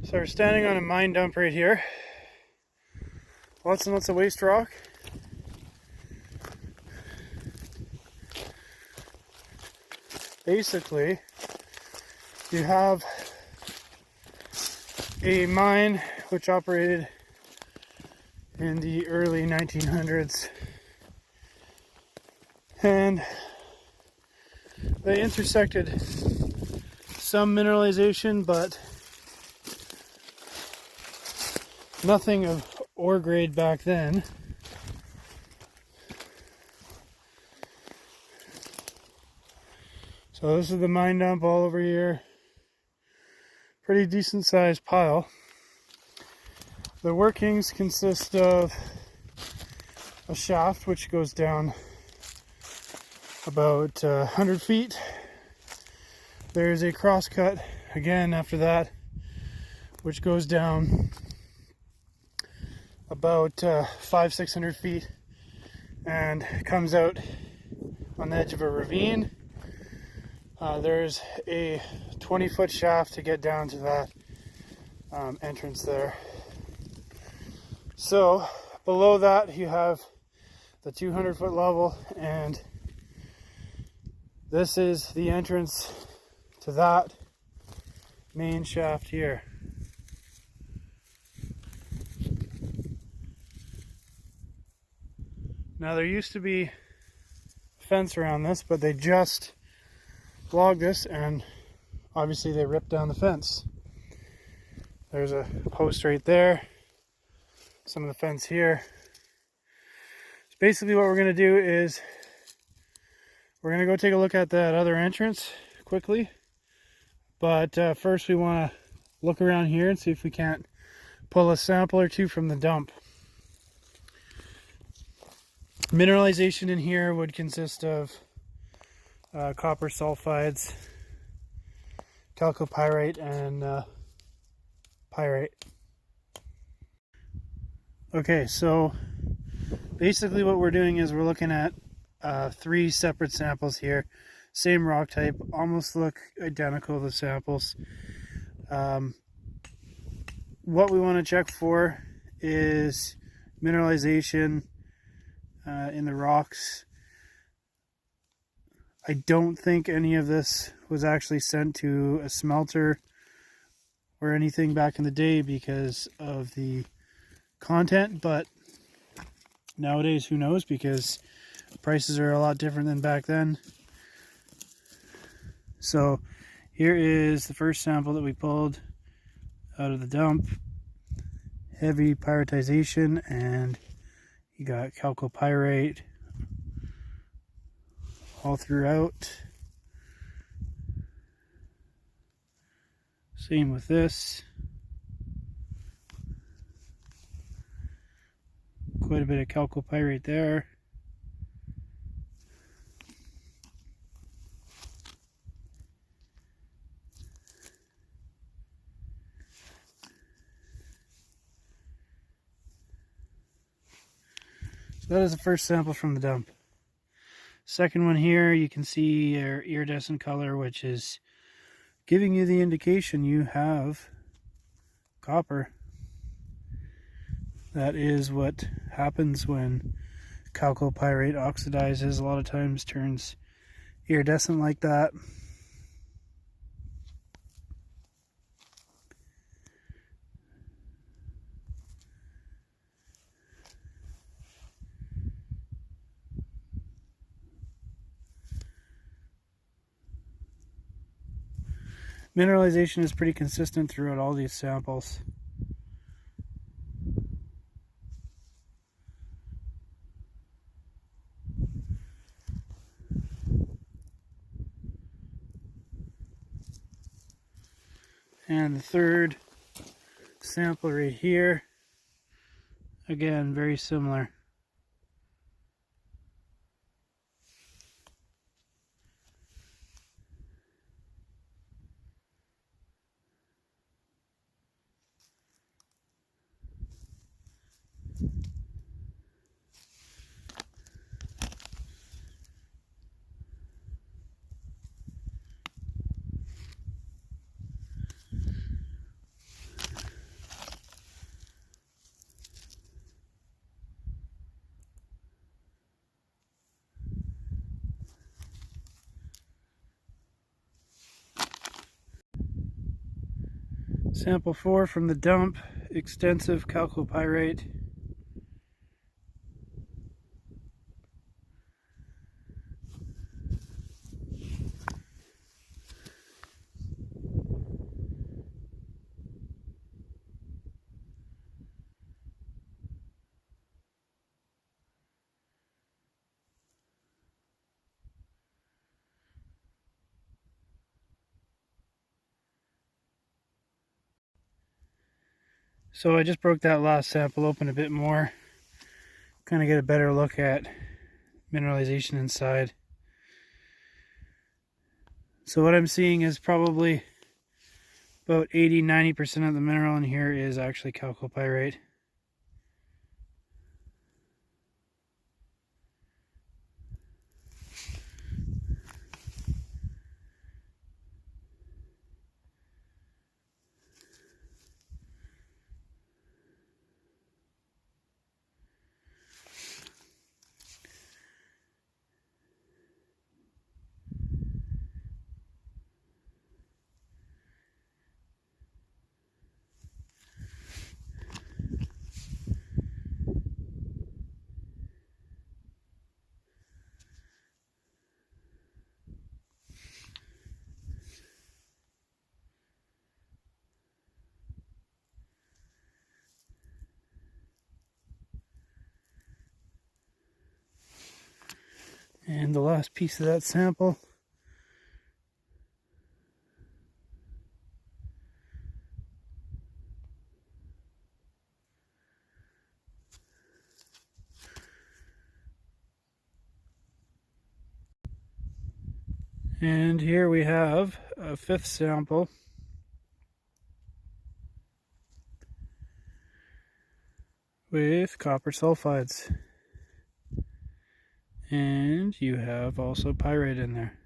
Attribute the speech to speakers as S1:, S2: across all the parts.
S1: So we're standing on a mine dump right here. Lots and lots of waste rock. Basically, you have a mine which operated in the early 1900s, and they intersected some mineralization, but nothing of ore grade back then. So this is the mine dump all over here. Pretty decent sized pile. The workings consist of a shaft which goes down about 100 feet. There's a cross cut again after that, which goes down about 500-600 feet and comes out on the edge of a ravine. There's a 20-foot shaft to get down to that entrance there. So below that you have the 200-foot level, and this is the entrance to that main shaft here. Now there used to be a fence around this, but they just logged this and obviously they ripped down the fence. There's a post right there, some of the fence here. So basically what we're going to do is we're going to go take a look at that other entrance quickly, but first we want to look around here and see if we can't pull a sample or two from the dump. Mineralization in here would consist of copper sulfides, chalcopyrite, and pyrite. Okay, so basically what we're doing is we're looking at 3 separate samples here. Same rock type, almost look identical, the samples. What we want to check for is mineralization in the rocks. I don't think any of this was actually sent to a smelter or anything back in the day because of the content, but nowadays who knows, because prices are a lot different than back then. So here is the first sample that we pulled out of the dump. Heavy pyritization, and you got chalcopyrite all throughout. Same with this. Quite a bit of chalcopyrite there. So that is the first sample from the dump. Second one here, you can see your iridescent color, which is giving you the indication you have copper. That is what happens when chalcopyrite oxidizes. A lot of times turns iridescent like that. Mineralization is pretty consistent throughout all these samples. And the third sample right here, again, very similar. Sample 4 from the dump, extensive chalcopyrite. So I just broke that last sample open a bit more, kind of get a better look at mineralization inside. So what I'm seeing is probably about 80–90% of the mineral in here is actually chalcopyrite. And the last piece of that sample. And here we have a 5th sample. With copper sulfides. And you have also pyrite in there.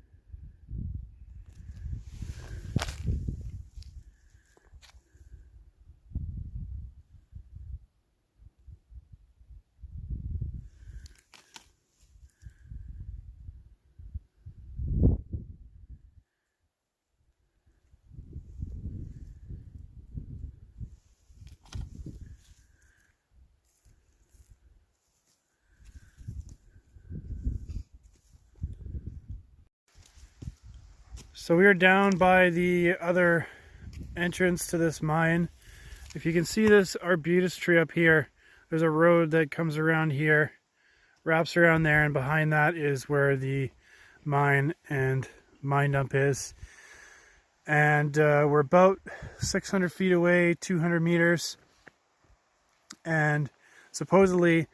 S1: So we are down by the other entrance to this mine. If you can see this arbutus tree up here, there's a road that comes around here, wraps around there, and behind that is where the mine and mine dump is. And we're about 600 feet away, 200 meters. And supposedly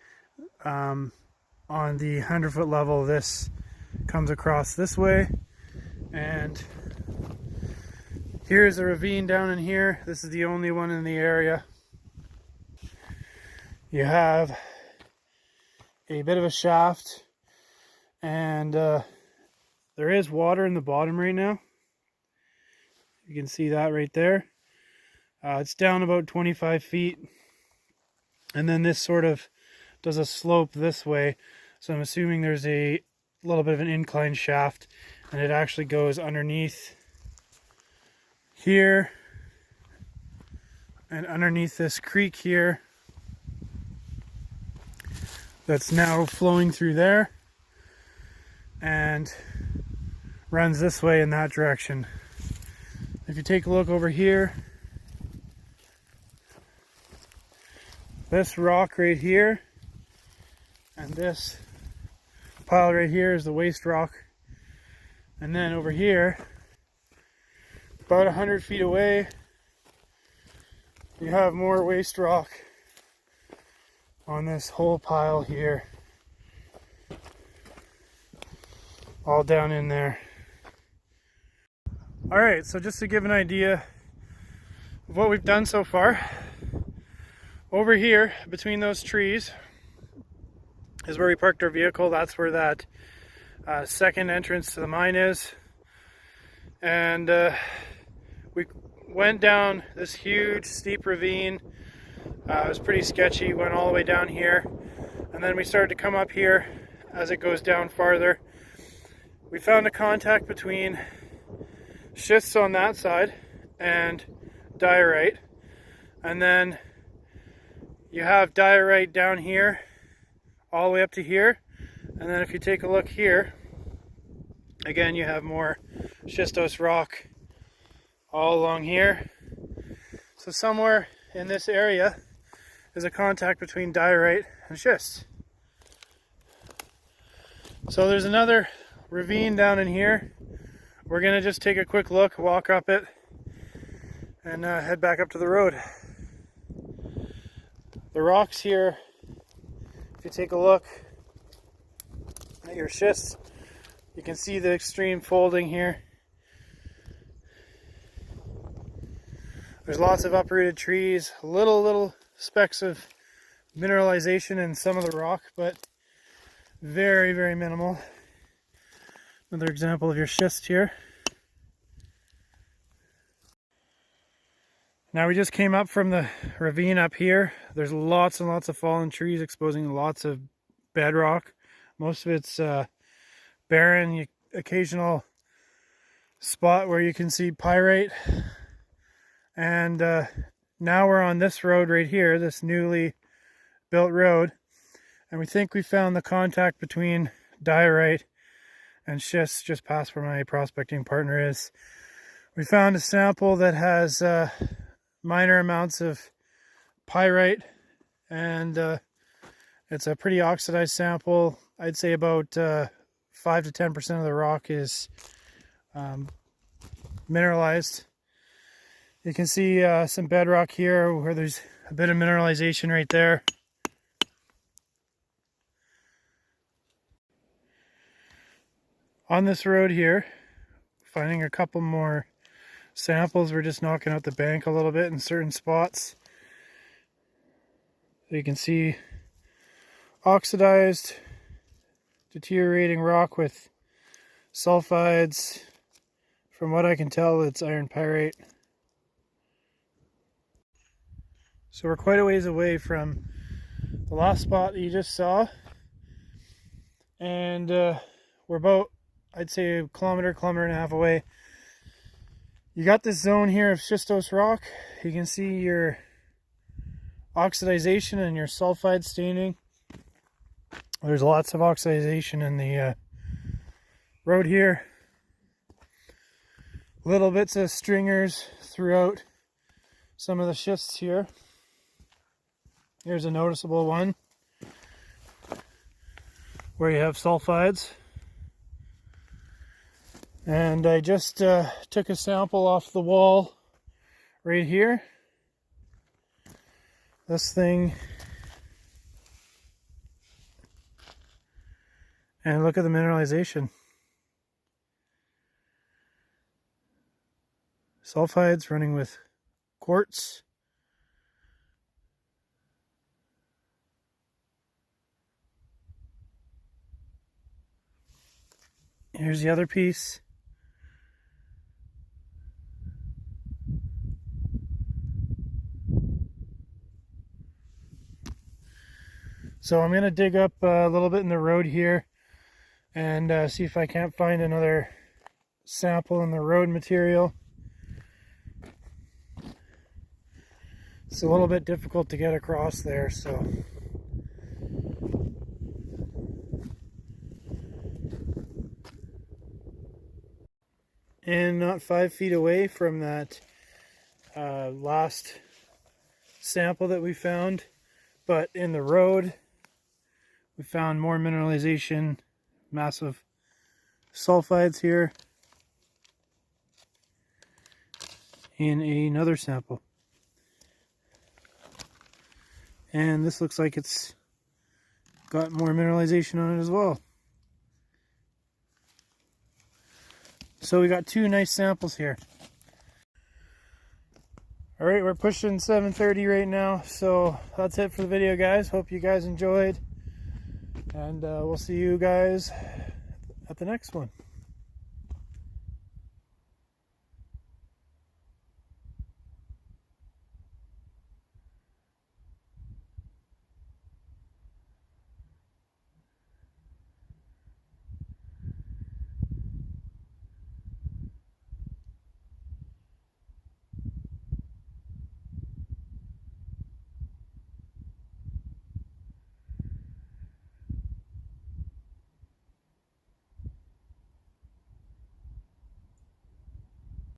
S1: on the 100-foot level, this comes across this way. And here's a ravine down in here. This is the only one in the area. You have a bit of a shaft, and there is water in the bottom right now. You can see that right there. It's down about 25 feet. And then this sort of does a slope this way. So I'm assuming there's a little bit of an incline shaft, and it actually goes underneath here and underneath this creek here that's now flowing through there and runs this way in that direction. If you take a look over here, this rock right here and this pile right here is the waste rock. And then over here, about 100 feet away, you have more waste rock on this whole pile here. All down in there. Alright, so just to give an idea of what we've done so far, over here between those trees is where we parked our vehicle. That's where that second entrance to the mine is. And we went down this huge steep ravine. It was pretty sketchy, went all the way down here, and then we started to come up here as it goes down farther. We found a contact between schists on that side and diorite, and then you have diorite down here all the way up to here, and then if you take a look here, again you have more schistose rock all along here. So somewhere in this area is a contact between diorite and schist. So there's another ravine down in here. We're gonna just take a quick look, walk up it, and head back up to the road. The rocks here, if you take a look at your schist, you can see the extreme folding here. There's lots of uprooted trees, little specks of mineralization in some of the rock, but very, very minimal. Another example of your schist here. Now we just came up from the ravine up here. There's lots and lots of fallen trees exposing lots of bedrock. Most of it's barren, occasional spot where you can see pyrite. And now we're on this road right here, this newly built road. And we think we found the contact between diorite and schist just past where my prospecting partner is. We found a sample that has minor amounts of pyrite, and it's a pretty oxidized sample. I'd say about 5 to 10% of the rock is mineralized. You can see some bedrock here where there's a bit of mineralization right there. On this road here, finding a couple more samples. We're just knocking out the bank a little bit in certain spots. So you can see oxidized, deteriorating rock with sulfides. From what I can tell, it's iron pyrite. So we're quite a ways away from the last spot that you just saw. And we're about, I'd say, a kilometer and a half away. You got this zone here of schistose rock. You can see your oxidization and your sulfide staining. There's lots of oxidization in the road here. Little bits of stringers throughout some of the schists here. Here's a noticeable one where you have sulfides. And I just took a sample off the wall right here. This thing. And look at the mineralization. Sulfides running with quartz. Here's the other piece. So I'm going to dig up a little bit in the road here and see if I can't find another sample in the road material. It's a little bit difficult to get across there, so. And not 5 feet away from that last sample that we found, but in the road, we found more mineralization, massive sulfides here in another sample. And this looks like it's got more mineralization on it as well. So we got 2 nice samples here. Alright, we're pushing 7:30 right now, so that's it for the video, guys. Hope you guys enjoyed, and we'll see you guys at the next one.